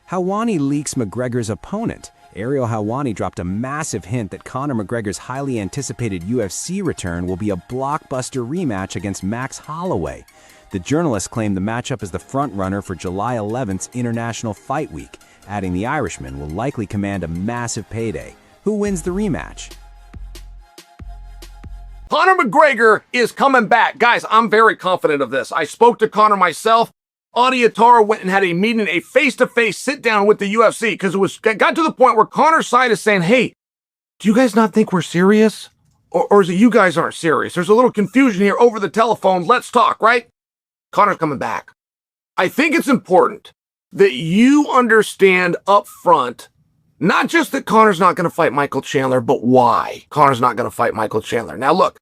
Helwani leaks McGregor's opponent. Ariel Helwani dropped a massive hint that Conor McGregor's highly anticipated UFC return will be a blockbuster rematch against Max Holloway. The journalist claimed the matchup is the front-runner for July 11th's International Fight Week, adding the Irishman will likely command a massive payday. Who wins the rematch? Conor McGregor is coming back. Guys, I'm very confident of this. I spoke to Conor myself. Adi Atara went and had a meeting, a face-to-face sit-down with the UFC, because it got to the point where Conor's side is saying, hey, do you guys not think we're serious? Or is it you guys aren't serious? There's a little confusion here over the telephone. Let's talk, right? Conor's coming back. I think it's important that you understand up front, not just that Conor's not going to fight Michael Chandler, but why Conor's not going to fight Michael Chandler. Now, look,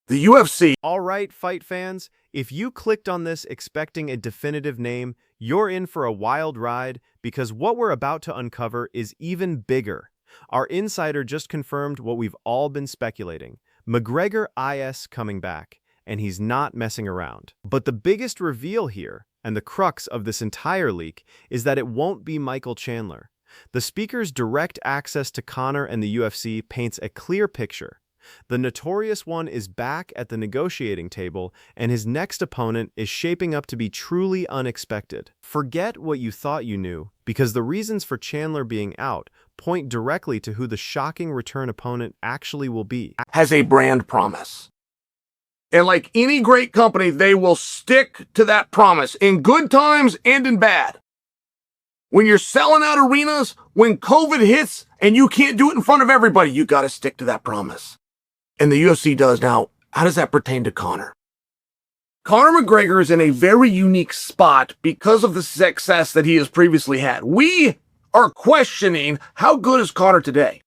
the UFC... All right, fight fans, if you clicked on this expecting a definitive name, you're in for a wild ride, because what we're about to uncover is even bigger. Our insider just confirmed what we've all been speculating. McGregor is coming back, and he's not messing around. But the biggest reveal here, and the crux of this entire leak, is that it won't be Michael Chandler. The speaker's direct access to Conor and the UFC paints a clear picture. The Notorious One is back at the negotiating table, and his next opponent is shaping up to be truly unexpected. Forget what you thought you knew, because the reasons for Chandler being out point directly to who the shocking return opponent actually will be. Has a brand promise. And like any great company, they will stick to that promise in good times and in bad. When you're selling out arenas, when COVID hits and you can't do it in front of everybody, you got to stick to that promise. And the UFC does. Now, how does that pertain to Conor? Conor McGregor is in a very unique spot because of the success that he has previously had. We are questioning how good is Conor today.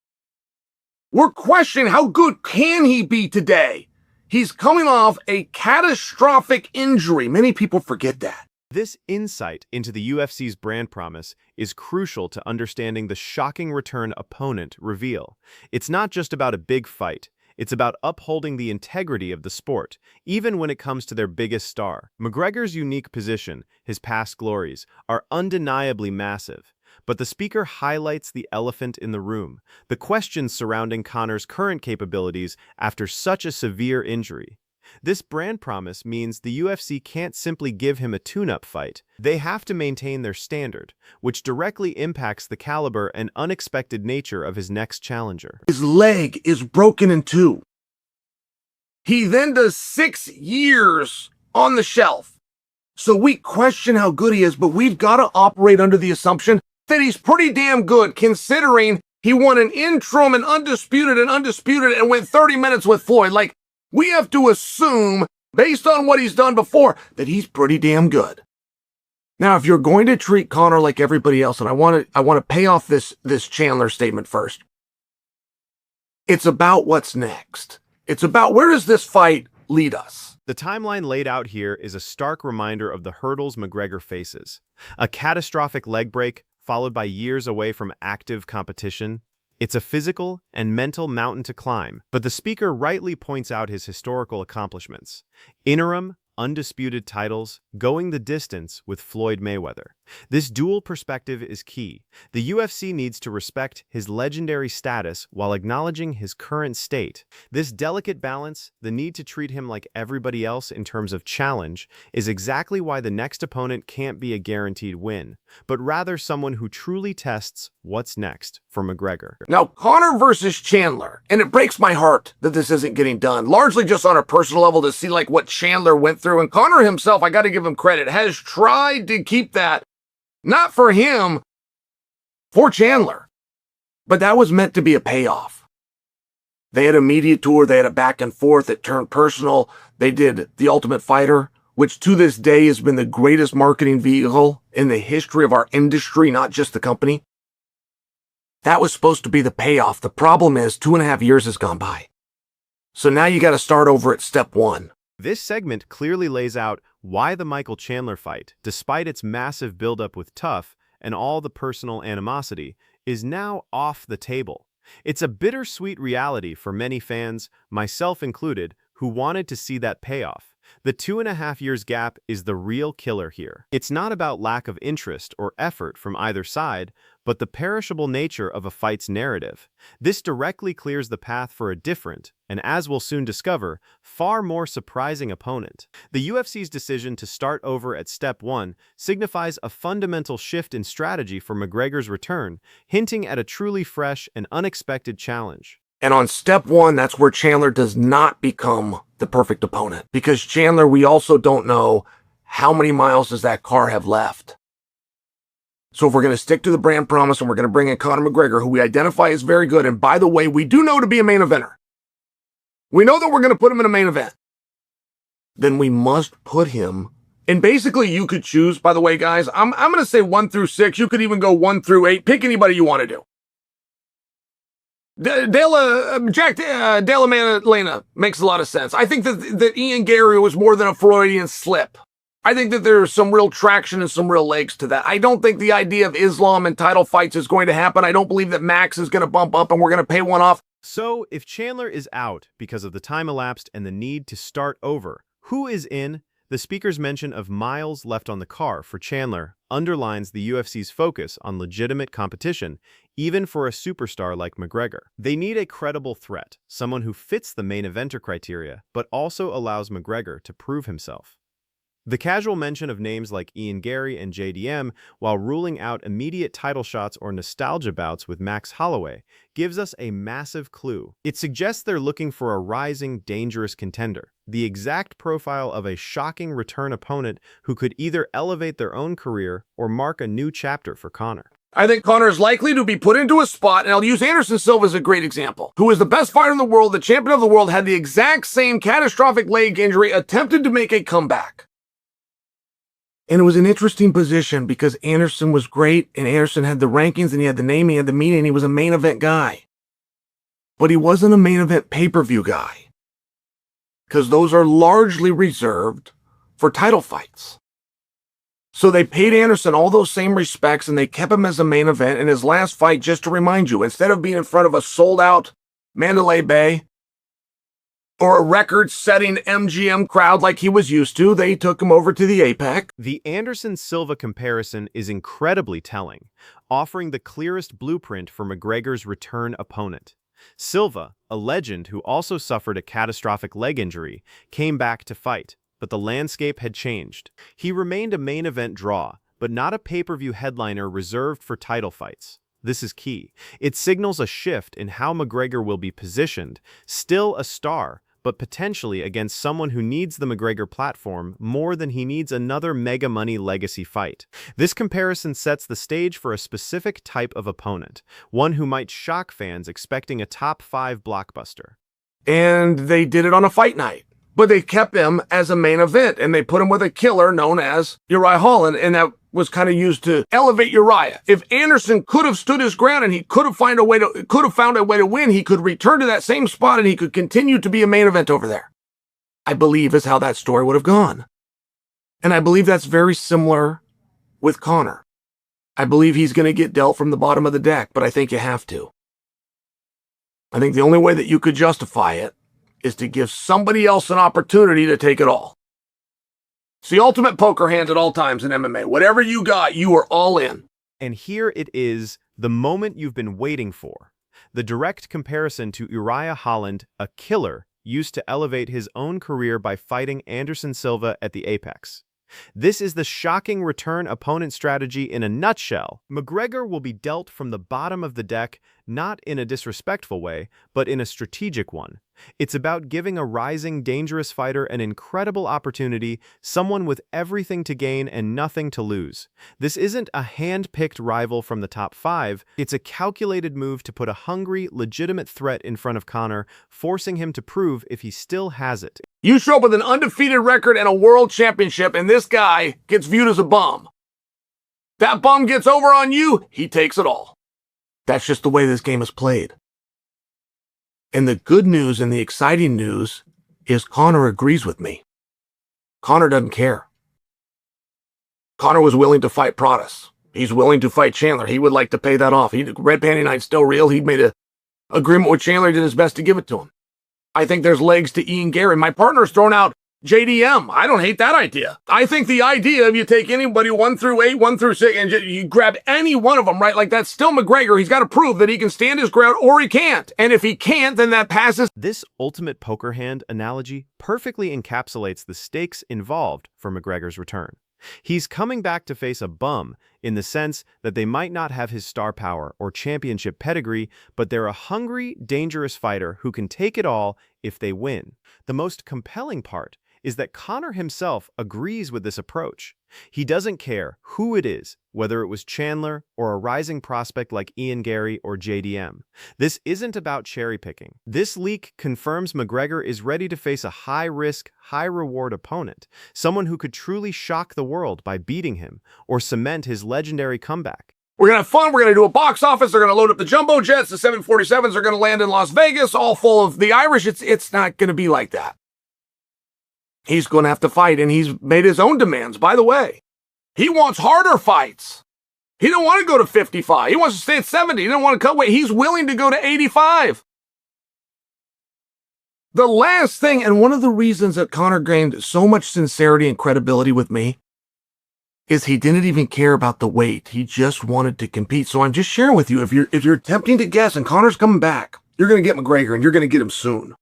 We're questioning how good can he be today. He's coming off a catastrophic injury. Many people forget that. This insight into the UFC's brand promise is crucial to understanding the shocking return opponent reveal. It's not just about a big fight. It's about upholding the integrity of the sport, even when it comes to their biggest star. McGregor's unique position, his past glories, are undeniably massive. But the speaker highlights the elephant in the room, the questions surrounding Conor's current capabilities after such a severe injury. This brand promise means the UFC can't simply give him a tune-up fight. They have to maintain their standard, which directly impacts the caliber and unexpected nature of his next challenger. His leg is broken in two. He then does 6 years on the shelf. So we question how good he is, but we've got to operate under the assumption that he's pretty damn good, considering he won an interim and undisputed and went 30 minutes with Floyd. Like, we have to assume, based on what he's done before, that he's pretty damn good. Now, if you're going to treat Conor like everybody else, and I want to pay off this Chandler statement first. It's about what's next. It's about where does this fight lead us? The timeline laid out here is a stark reminder of the hurdles McGregor faces. A catastrophic leg break, followed by years away from active competition. It's a physical and mental mountain to climb, but the speaker rightly points out his historical accomplishments. Interim, undisputed titles, going the distance with Floyd Mayweather. This dual perspective is key. The UFC needs to respect his legendary status while acknowledging his current state. This delicate balance, the need to treat him like everybody else in terms of challenge, is exactly why the next opponent can't be a guaranteed win, but rather someone who truly tests what's next for McGregor. Now, Conor versus Chandler, and it breaks my heart that this isn't getting done, largely just on a personal level to see like what Chandler went through. And Conor himself, I got to give him credit, has tried to keep that, not for him, for Chandler. But that was meant to be a payoff. They had a media tour, they had a back and forth, it turned personal. They did The Ultimate Fighter, which to this day has been the greatest marketing vehicle in the history of our industry, not just the company. That was supposed to be the payoff. The problem is 2.5 years has gone by. So now you got to start over at step one. This segment clearly lays out why the Michael Chandler fight, despite its massive buildup with Tough and all the personal animosity, is now off the table. It's a bittersweet reality for many fans, myself included, who wanted to see that payoff. The 2.5 years gap is the real killer here. It's not about lack of interest or effort from either side, but the perishable nature of a fight's narrative. This directly clears the path for a different, and as we'll soon discover, far more surprising opponent. The UFC's decision to start over at step 1 signifies a fundamental shift in strategy for McGregor's return, hinting at a truly fresh and unexpected challenge. And on step 1, that's where Chandler does not become the perfect opponent. Because Chandler, we also don't know how many miles does that car have left. So if we're going to stick to the brand promise and we're going to bring in Conor McGregor, who we identify as very good, and by the way, we do know to be a main eventer. We know that we're going to put him in a main event. Then we must put him, and basically you could choose, by the way, guys, I'm going to say 1 through 6. You could even go 1 through 8. Pick anybody you want to do. Della Maddalena makes a lot of sense. I think that Ian Gary was more than a Freudian slip. I think that there's some real traction and some real legs to that. I don't think the idea of Islam and title fights is going to happen. I don't believe that Max is going to bump up and we're going to pay one off. So, if Chandler is out because of the time elapsed and the need to start over, who is in? The speaker's mention of miles left on the car for Chandler underlines the UFC's focus on legitimate competition, even for a superstar like McGregor. They need a credible threat, someone who fits the main eventer criteria, but also allows McGregor to prove himself. The casual mention of names like Ian Gary and JDM, while ruling out immediate title shots or nostalgia bouts with Max Holloway, gives us a massive clue. It suggests they're looking for a rising, dangerous contender, the exact profile of a shocking return opponent who could either elevate their own career or mark a new chapter for Conor. I think Conor is likely to be put into a spot, and I'll use Anderson Silva as a great example, who is the best fighter in the world, the champion of the world, had the exact same catastrophic leg injury, attempted to make a comeback. And it was an interesting position because Anderson was great, and Anderson had the rankings, and he had the name, he had the meaning, and he was a main event guy. But he wasn't a main event pay-per-view guy, because those are largely reserved for title fights. So they paid Anderson all those same respects, and they kept him as a main event in his last fight, just to remind you, instead of being in front of a sold-out Mandalay Bay or a record-setting MGM crowd like he was used to, they took him over to the Apex. The Anderson-Silva comparison is incredibly telling, offering the clearest blueprint for McGregor's return opponent. Silva, a legend who also suffered a catastrophic leg injury, came back to fight, but the landscape had changed. He remained a main event draw, but not a pay-per-view headliner reserved for title fights. This is key. It signals a shift in how McGregor will be positioned, still a star, but potentially against someone who needs the McGregor platform more than he needs another mega money legacy fight. This comparison sets the stage for a specific type of opponent, one who might shock fans expecting a top 5 blockbuster. And they did it on a fight night. But they kept him as a main event, and they put him with a killer known as Uriah Hall, and that was kind of used to elevate Uriah. If Anderson could have stood his ground and he could have found a way to win, he could return to that same spot and he could continue to be a main event over there. I believe is how that story would have gone. And I believe that's very similar with Conor. I believe he's going to get dealt from the bottom of the deck, but I think you have to. I think the only way that you could justify it is to give somebody else an opportunity to take it all. It's the ultimate poker hand at all times in MMA. Whatever you got, you are all in. And here it is, the moment you've been waiting for. The direct comparison to Uriah Holland, a killer, used to elevate his own career by fighting Anderson Silva at the Apex. This is the shocking return opponent strategy in a nutshell. McGregor will be dealt from the bottom of the deck, not in a disrespectful way, but in a strategic one. It's about giving a rising, dangerous fighter an incredible opportunity, someone with everything to gain and nothing to lose. This isn't a hand-picked rival from the top 5. It's a calculated move to put a hungry, legitimate threat in front of Conor, forcing him to prove if he still has it. You show up with an undefeated record and a world championship, and this guy gets viewed as a bum. That bum gets over on you, he takes it all. That's just the way this game is played. And the good news and the exciting news is Conor agrees with me. Conor doesn't care. Conor was willing to fight Protas. He's willing to fight Chandler. He would like to pay that off. Red Panty Night's still real. He'd made an agreement with Chandler, did his best to give it to him. I think there's legs to Ian Gary. My partner's thrown out JDM. I don't hate that idea. I think the idea of you take anybody 1 through 8, 1 through 6, and you grab any one of them, right? Like that's still McGregor. He's got to prove that he can stand his ground or he can't. And if he can't, then that passes. This ultimate poker hand analogy perfectly encapsulates the stakes involved for McGregor's return. He's coming back to face a bum in the sense that they might not have his star power or championship pedigree, but they're a hungry, dangerous fighter who can take it all if they win. The most compelling part is that Conor himself agrees with this approach. He doesn't care who it is, whether it was Chandler or a rising prospect like Ian Gary or JDM. This isn't about cherry-picking. This leak confirms McGregor is ready to face a high-risk, high-reward opponent, someone who could truly shock the world by beating him or cement his legendary comeback. We're going to have fun. We're going to do a box office. They're going to load up the jumbo jets. The 747s are going to land in Las Vegas, all full of the Irish. It's not going to be like that. He's going to have to fight, and he's made his own demands, by the way. He wants harder fights. He don't want to go to 55. He wants to stay at 70. He don't want to cut weight. He's willing to go to 85. The last thing, and one of the reasons that Conor gained so much sincerity and credibility with me, is he didn't even care about the weight. He just wanted to compete. So I'm just sharing with you, if you're attempting to guess and Conor's coming back, you're going to get McGregor, and you're going to get him soon.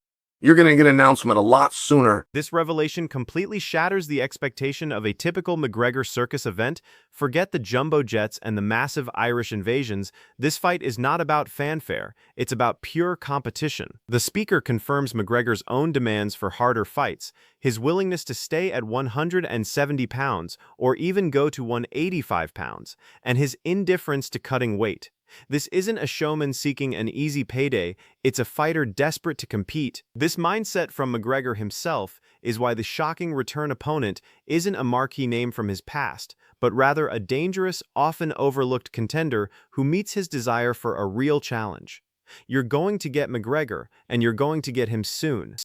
You're going to get an announcement a lot sooner. This revelation completely shatters the expectation of a typical McGregor circus event. Forget the jumbo jets and the massive Irish invasions. This fight is not about fanfare. It's about pure competition. The speaker confirms McGregor's own demands for harder fights, his willingness to stay at 170 pounds or even go to 185 pounds, and his indifference to cutting weight. This isn't a showman seeking an easy payday, it's a fighter desperate to compete. This mindset from McGregor himself is why the shocking return opponent isn't a marquee name from his past, but rather a dangerous, often overlooked contender who meets his desire for a real challenge. You're going to get McGregor, and you're going to get him soon.